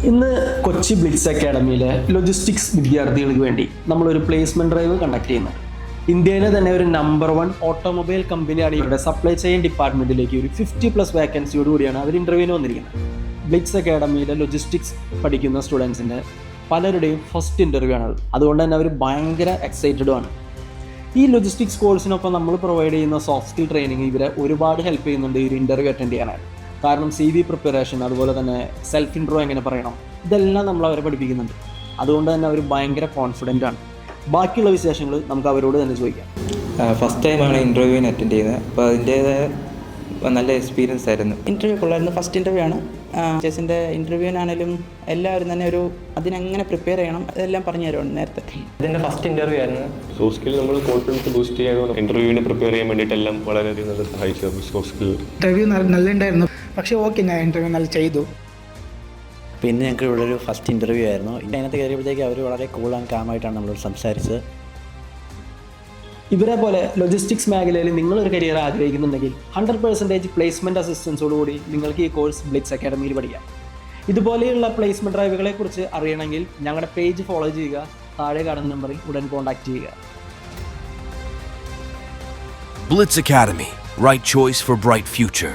ഇന്ന് Kochi blitz അക്കാഡമിയിലെ logistics വിദ്യാർത്ഥികൾക്ക് വേണ്ടി നമ്മളൊരു പ്ലേസ്മെൻറ്റ് ഡ്രൈവ് കണ്ടക്ട് ചെയ്യുന്നുണ്ട്. ഇന്ത്യയിലെ തന്നെ ഒരു നമ്പർ 1 ഓട്ടോമൊബൈൽ കമ്പനിയാണ് ഇവരുടെ സപ്ലൈ ചെയിൻ ഡിപ്പാർട്ട്മെൻറ്റിലേക്ക് ഒരു 50+ വാക്കൻസിയോട് കൂടിയാണ് അവർ ഇൻ്റർവ്യൂവിന് വന്നിരിക്കുന്നത്. ബ്ലിറ്റ്സ് അക്കാഡമിയിലെ ലോജിസ്റ്റിക്സ് പഠിക്കുന്ന സ്റ്റുഡൻസിൻ്റെ പലരുടെയും ഫസ്റ്റ് ഇൻ്റർവ്യൂ ആണത്. അതുകൊണ്ട് തന്നെ അവർ ഭയങ്കര എക്സൈറ്റഡുമാണ്. ഈ ലോജിസ്റ്റിക്സ് കോഴ്സിനൊപ്പം നമ്മൾ പ്രൊവൈഡ് ചെയ്യുന്ന സോഫ്റ്റ് സ്കിൽ ട്രെയിനിങ് ഇവരെ ഒരുപാട് ഹെൽപ്പ് ചെയ്യുന്നുണ്ട് ഈ ഒരു ഇൻ്റർവ്യൂ അറ്റൻഡ് ചെയ്യാനായിട്ട്. കാരണം CV പ്രിപ്പറേഷൻ, അതുപോലെ തന്നെ സെൽഫ് ഇൻട്രോ എങ്ങനെ പറയണം, ഇതെല്ലാം നമ്മൾ അവരെ പഠിപ്പിക്കുന്നുണ്ട്. അതുകൊണ്ട് തന്നെ അവർ ഭയങ്കര കോൺഫിഡൻ്റ് ആണ്. ബാക്കിയുള്ള വിശേഷങ്ങൾ നമുക്ക് അവരോട് തന്നെ ചോദിക്കാം. ഫസ്റ്റ് ടൈമാണ് ഇൻ്റർവ്യൂവിന് അറ്റൻഡ് ചെയ്യുന്നത്. അപ്പോൾ അതിൻ്റേതായ നല്ല എക്സ്പീരിയൻസ് ആയിരുന്നു. ഇൻ്റർവ്യൂ കൊള്ളായിരുന്നു. ഫസ്റ്റ് ഇൻ്റർവ്യൂ ആണ്. ടീച്ചേഴ്സിൻ്റെ ഇൻ്റർവ്യൂവിനാണെങ്കിലും എല്ലാവരും തന്നെ അതിനെങ്ങനെ പ്രിപ്പയർ ചെയ്യണം അതെല്ലാം പറഞ്ഞു തരുവാണ് നേരത്തെ. ഇതിൻ്റെ ഫസ്റ്റ് ഇൻ്റർവ്യൂ ആയിരുന്നു. സോഫ്റ്റ് സ്കിൽ നമ്മൾ കോൺഫിഡൻസ് ബൂസ്റ്റ് ചെയ്യാൻ ഇൻ്റർവ്യൂവിന് പ്രിപ്പയർ ചെയ്യാൻ വേണ്ടിയിട്ടെല്ലാം വളരെയധികം നല്ല സഹായിച്ചു. സോഫ്റ്റ് സ്കിൽ ഇൻ്റർവ്യൂ നല്ല ഉണ്ടായിരുന്നു. പക്ഷേ ഓക്കെ, ഞാൻ ഇൻ്റർവ്യൂ നല്ല ചെയ്തു. പിന്നെ ഞങ്ങൾക്ക് ഇവിടെ ഒരു ഫസ്റ്റ് ഇൻ്റർവ്യൂ ആയിരുന്നു. അതിനകത്ത് കയറിയപ്പോഴത്തേക്ക് അവർ വളരെ കൂൾ ആൻഡ് കാമായിട്ടാണ് നമ്മളോട് സംസാരിച്ചത്. ഇവരെ പോലെ ലോജിസ്റ്റിക്സ് മേഖലയിൽ നിങ്ങളൊരു കരിയർ ആഗ്രഹിക്കുന്നുണ്ടെങ്കിൽ 100% പ്ലേസ്മെൻറ്റ് അസിസ്റ്റൻസോടുകൂടി നിങ്ങൾക്ക് ഈ കോഴ്സ് ബ്ലിറ്റ്സ് അക്കാഡമിയിൽ പഠിക്കാം. ഇതുപോലെയുള്ള പ്ലേസ്മെൻറ്റ് ഡ്രൈവുകളെ കുറിച്ച് അറിയണമെങ്കിൽ ഞങ്ങളുടെ പേജ് ഫോളോ ചെയ്യുക. താഴെ കാണുന്ന നമ്പറിൽ ഉടൻ കോൺടാക്റ്റ് ചെയ്യുക. Blitz Academy, right choice for bright future.